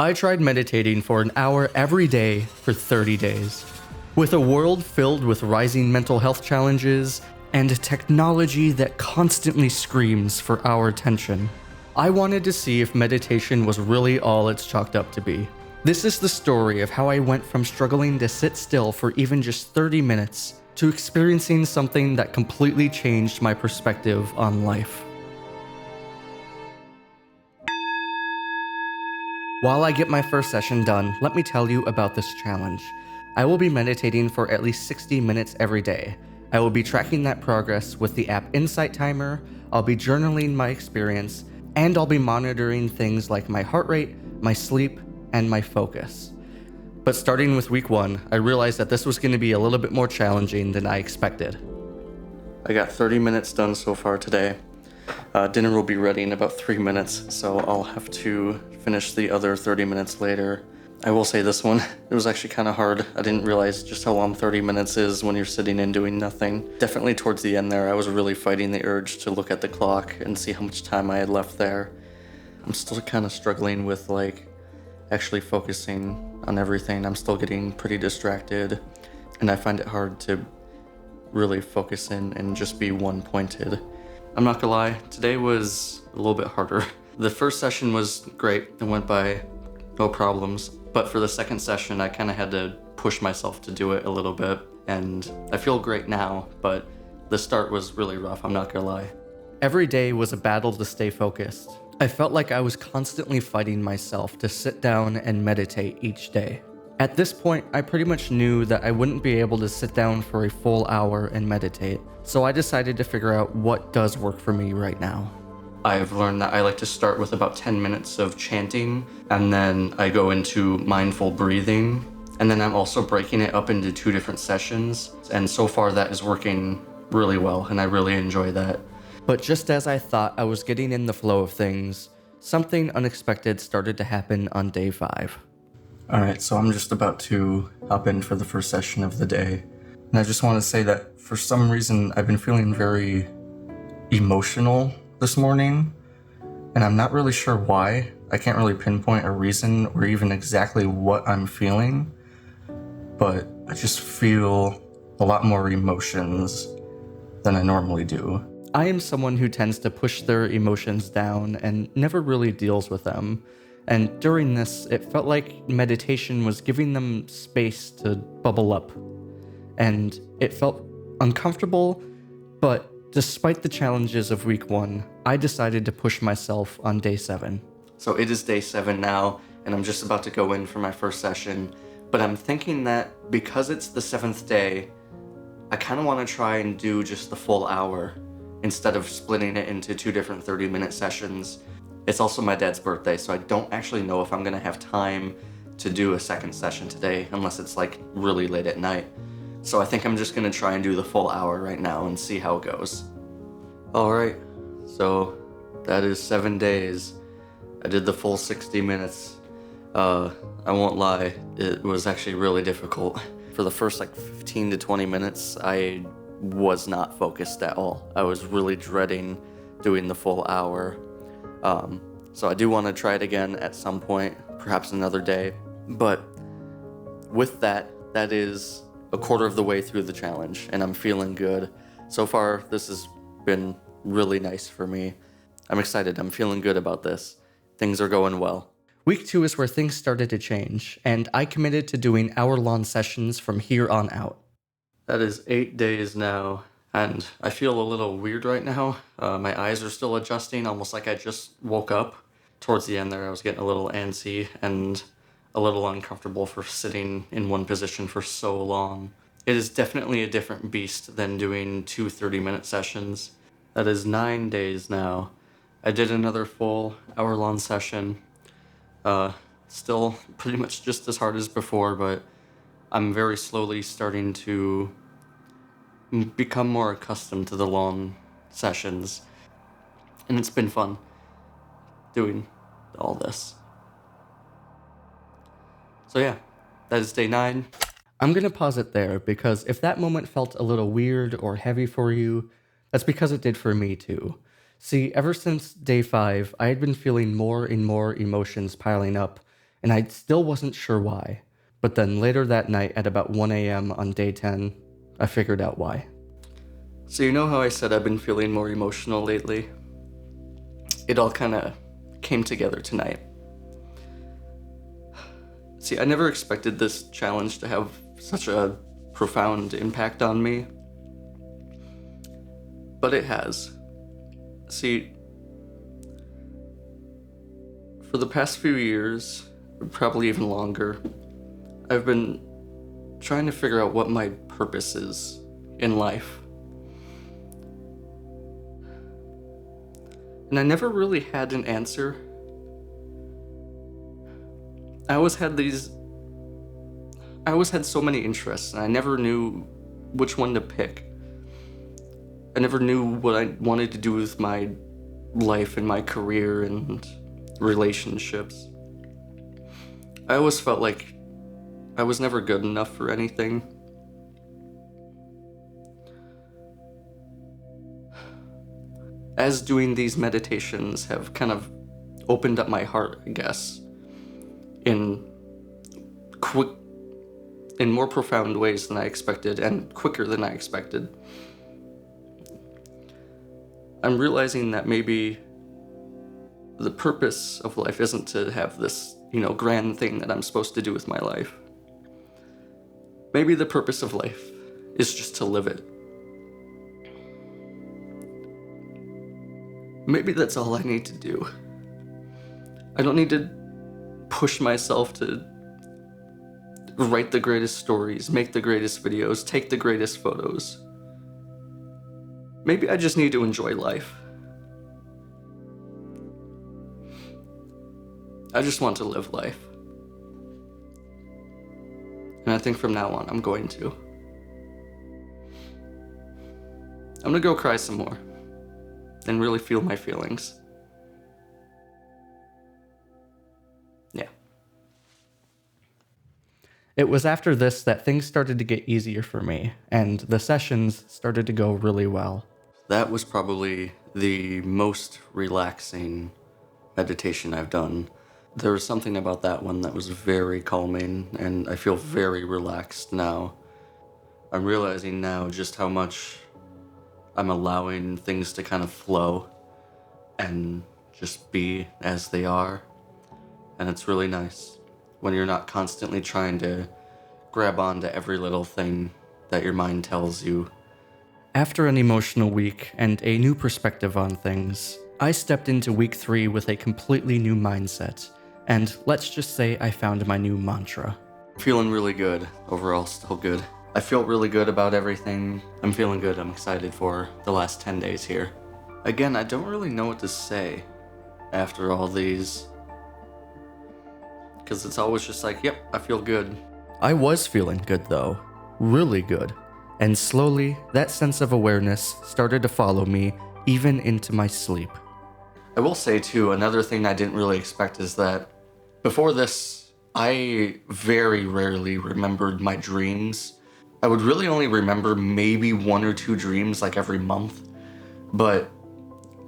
I tried meditating for an hour every day for 30 days. With a world filled with rising mental health challenges and technology that constantly screams for our attention, I wanted to see if meditation was really all it's chalked up to be. This is the story of how I went from struggling to sit still for even just 30 minutes to experiencing something that completely changed my perspective on life. While I get my first session done, let me tell you about this challenge. I will be meditating for at least 60 minutes every day. I will be tracking that progress with the app Insight Timer, I'll be journaling my experience, and I'll be monitoring things like my heart rate, my sleep, and my focus. But starting with week 1, I realized that this was going to be a little bit more challenging than I expected. I got 30 minutes done so far today. Dinner will be ready in about 3 minutes, so I'll have to finish the other 30 minutes later. I will say this one, it was actually kind of hard. I didn't realize just how long 30 minutes is when you're sitting and doing nothing. Definitely towards the end there, I was really fighting the urge to look at the clock and see how much time I had left there. I'm still kind of struggling with actually focusing on everything. I'm still getting pretty distracted, and I find it hard to really focus in and just be one-pointed. I'm not gonna lie, today was a little bit harder. The first session was great, it went by no problems, but for the second session I kind of had to push myself to do it a little bit, and I feel great now, but the start was really rough, I'm not gonna lie. Every day was a battle to stay focused. I felt like I was constantly fighting myself to sit down and meditate each day. At this point, I pretty much knew that I wouldn't be able to sit down for a full hour and meditate, so I decided to figure out what does work for me right now. I've learned that I like to start with about 10 minutes of chanting, and then I go into mindful breathing, and then I'm also breaking it up into 2 different sessions, and so far that is working really well, and I really enjoy that. But just as I thought I was getting in the flow of things, something unexpected started to happen on day 5. Alright, so I'm just about to hop in for the first session of the day, and I just want to say that for some reason I've been feeling very emotional this morning, and I'm not really sure why. I can't really pinpoint a reason or even exactly what I'm feeling, but I just feel a lot more emotions than I normally do. I am someone who tends to push their emotions down and never really deals with them, and during this, it felt like meditation was giving them space to bubble up, and it felt uncomfortable, but despite the challenges of week 1, I decided to push myself on day 7. So it is day 7 now, and I'm just about to go in for my first session, but I'm thinking that because it's the 7th day, I kind of want to try and do just the full hour instead of splitting it into 2 different 30-minute sessions. It's also my dad's birthday, so I don't actually know if I'm going to have time to do a second session today unless it's really late at night. So I think I'm just going to try and do the full hour right now and see how it goes. Alright, so that is 7 days. I did the full 60 minutes. I won't lie, it was actually really difficult. For the first 15 to 20 minutes, I was not focused at all. I was really dreading doing the full hour. So I do want to try it again at some point, perhaps another day. But with that is a quarter of the way through the challenge, and I'm feeling good. So far, this has been really nice for me. I'm excited. I'm feeling good about this. Things are going well. Week 2 is where things started to change, and I committed to doing hour-long sessions from here on out. That is 8 days now, and I feel a little weird right now. My eyes are still adjusting, almost like I just woke up. Towards the end there, I was getting a little antsy and a little uncomfortable for sitting in one position for so long. It is definitely a different beast than doing 2 30-minute sessions. That is 9 days now. I did another full hour-long session. Still pretty much just as hard as before, but I'm very slowly starting to become more accustomed to the long sessions. And it's been fun doing all this. So yeah, that is day 9. I'm gonna pause it there because if that moment felt a little weird or heavy for you, that's because it did for me too. See, ever since day 5, I had been feeling more and more emotions piling up, and I still wasn't sure why. But then later that night at about 1 a.m. on day 10, I figured out why. So you know how I said I've been feeling more emotional lately? It all kind of came together tonight. See, I never expected this challenge to have such a profound impact on me, but it has. See, for the past few years, probably even longer, I've been trying to figure out what my purpose is in life. And I never really had an answer. I always had so many interests, and I never knew which one to pick. I never knew what I wanted to do with my life and my career and relationships. I always felt like I was never good enough for anything. As doing these meditations have kind of opened up my heart, I guess, in more profound ways than I expected and quicker than I expected. I'm realizing that maybe the purpose of life isn't to have this, grand thing that I'm supposed to do with my life. Maybe the purpose of life is just to live it. Maybe that's all I need to do. I don't need to push myself to write the greatest stories, make the greatest videos, take the greatest photos. Maybe I just need to enjoy life. I just want to live life. And I think from now on, I'm going to. I'm gonna go cry some more and really feel my feelings. Yeah. It was after this that things started to get easier for me, and the sessions started to go really well. That was probably the most relaxing meditation I've done. There was something about that one that was very calming, and I feel very relaxed now. I'm realizing now just how much I'm allowing things to kind of flow and just be as they are. And it's really nice when you're not constantly trying to grab onto every little thing that your mind tells you. After an emotional week and a new perspective on things, I stepped into week 3 with a completely new mindset. And let's just say I found my new mantra. Feeling really good. Overall, still good. I feel really good about everything. I'm feeling good. I'm excited for the last 10 days here. Again, I don't really know what to say after all these. Because it's always just like, yep, I feel good. I was feeling good though. Really good. And slowly, that sense of awareness started to follow me even into my sleep. I will say too, another thing I didn't really expect is that before this, I very rarely remembered my dreams. I would really only remember maybe 1 or 2 dreams like every month. But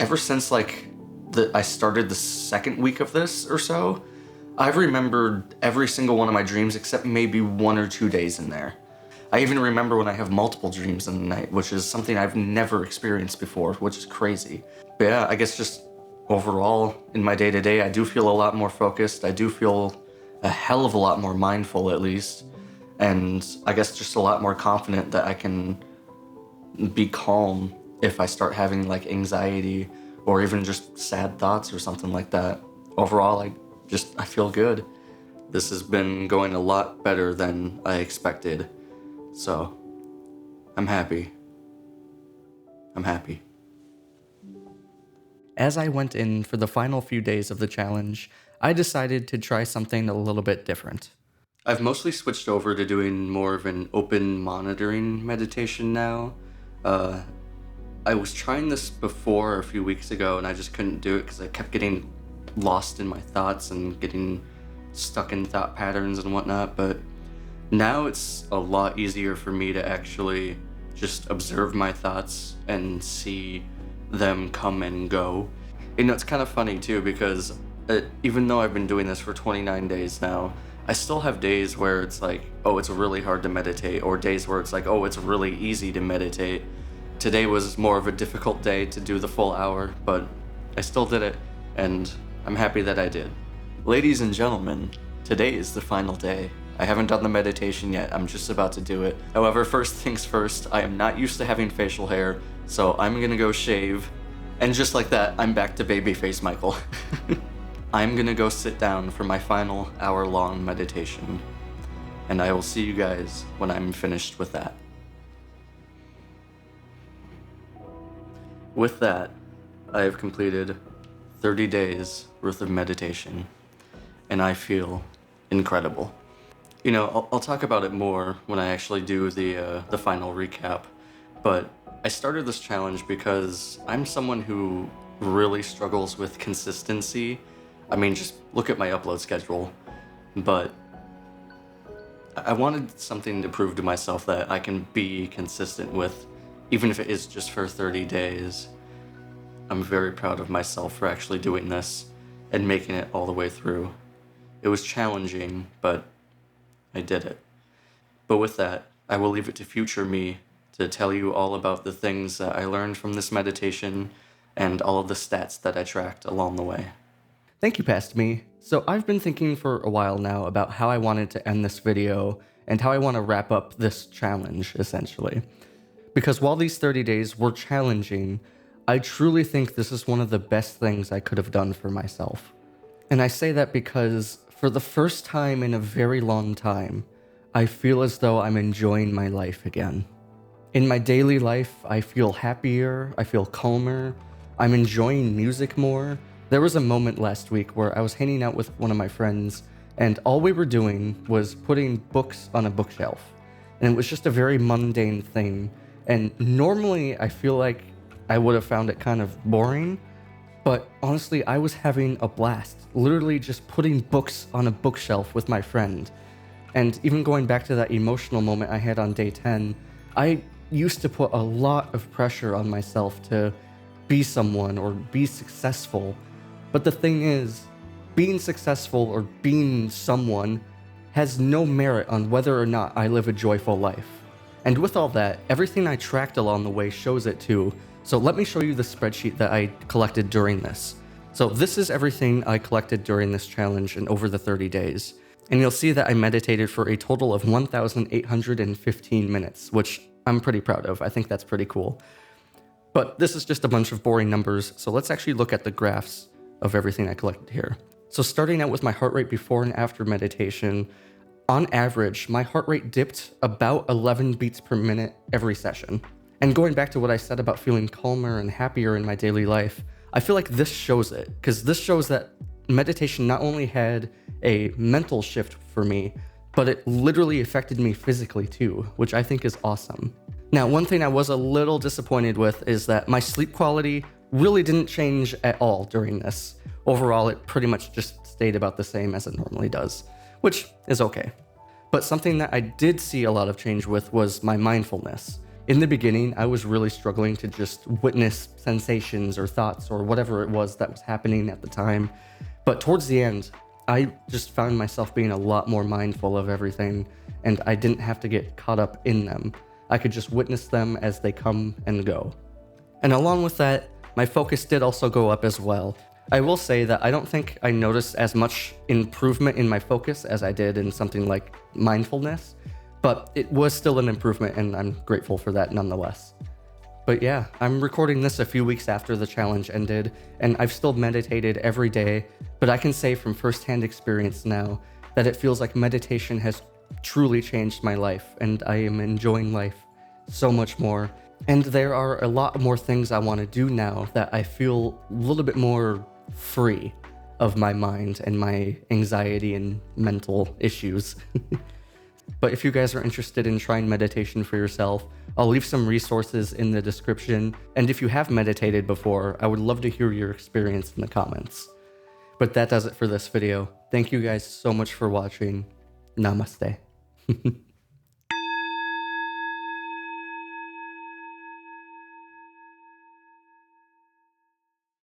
ever since I started the second week of this or so, I've remembered every single one of my dreams except maybe 1 or 2 days in there. I even remember when I have multiple dreams in the night, which is something I've never experienced before, which is crazy. But yeah, I guess just overall, in my day-to-day, I do feel a lot more focused. I do feel a hell of a lot more mindful, at least. And I guess just a lot more confident that I can be calm if I start having anxiety or even just sad thoughts or something like that. Overall, I feel good. This has been going a lot better than I expected. So, I'm happy. I'm happy. As I went in for the final few days of the challenge, I decided to try something a little bit different. I've mostly switched over to doing more of an open monitoring meditation now. I was trying this before a few weeks ago and I just couldn't do it because I kept getting lost in my thoughts and getting stuck in thought patterns and whatnot, but now it's a lot easier for me to actually just observe my thoughts and see them come and go. It's kind of funny too because Even though I've been doing this for 29 days now, I still have days where it's like, oh, it's really hard to meditate, or days where it's like, oh, it's really easy to meditate. Today was more of a difficult day to do the full hour, but I still did it, and I'm happy that I did. Ladies and gentlemen, today is the final day. I haven't done the meditation yet, I'm just about to do it. However, first things first, I am not used to having facial hair, so I'm gonna go shave, and just like that, I'm back to babyface Michael. I'm gonna go sit down for my final hour-long meditation, and I will see you guys when I'm finished with that. With that, I have completed 30 days worth of meditation, and I feel incredible. You know, I'll talk about it more when I actually do the final recap, but I started this challenge because I'm someone who really struggles with consistency. I mean, just look at my upload schedule. But I wanted something to prove to myself that I can be consistent with, even if it is just for 30 days. I'm very proud of myself for actually doing this and making it all the way through. It was challenging, but I did it. But with that, I will leave it to future me to tell you all about the things that I learned from this meditation and all of the stats that I tracked along the way. Thank you, Past Me. So I've been thinking for a while now about how I wanted to end this video and how I want to wrap up this challenge, essentially. Because while these 30 days were challenging, I truly think this is one of the best things I could have done for myself. And I say that because for the first time in a very long time, I feel as though I'm enjoying my life again. In my daily life, I feel happier, I feel calmer, I'm enjoying music more. There was a moment last week where I was hanging out with one of my friends, and all we were doing was putting books on a bookshelf. And it was just a very mundane thing. And normally I feel like I would have found it kind of boring, but honestly, I was having a blast, literally just putting books on a bookshelf with my friend. And even going back to that emotional moment I had on day 10, I used to put a lot of pressure on myself to be someone or be successful. But the thing is, being successful or being someone has no merit on whether or not I live a joyful life. And with all that, everything I tracked along the way shows it too. So let me show you the spreadsheet that I collected during this. So this is everything I collected during this challenge and over the 30 days. And you'll see that I meditated for a total of 1,815 minutes, which I'm pretty proud of. I think that's pretty cool. But this is just a bunch of boring numbers, so let's actually look at the graphs of everything I collected here. So starting out with my heart rate before and after meditation, on average, my heart rate dipped about 11 beats per minute every session. And going back to what I said about feeling calmer and happier in my daily life, I feel like this shows it, because this shows that meditation not only had a mental shift for me, but it literally affected me physically too, which I think is awesome. Now, one thing I was a little disappointed with is that my sleep quality really didn't change at all during this. Overall, it pretty much just stayed about the same as it normally does, which is okay. But something that I did see a lot of change with was my mindfulness. In the beginning, I was really struggling to just witness sensations or thoughts or whatever it was that was happening at the time. But towards the end, I just found myself being a lot more mindful of everything, and I didn't have to get caught up in them. I could just witness them as they come and go. And along with that, my focus did also go up as well. I will say that I don't think I noticed as much improvement in my focus as I did in something like mindfulness, but it was still an improvement, and I'm grateful for that nonetheless. But yeah, I'm recording this a few weeks after the challenge ended, and I've still meditated every day, but I can say from firsthand experience now that it feels like meditation has truly changed my life, and I am enjoying life so much more. And there are a lot more things I want to do now that I feel a little bit more free of my mind and my anxiety and mental issues. But if you guys are interested in trying meditation for yourself, I'll leave some resources in the description. And if you have meditated before, I would love to hear your experience in the comments. But that does it for this video. Thank you guys so much for watching. Namaste.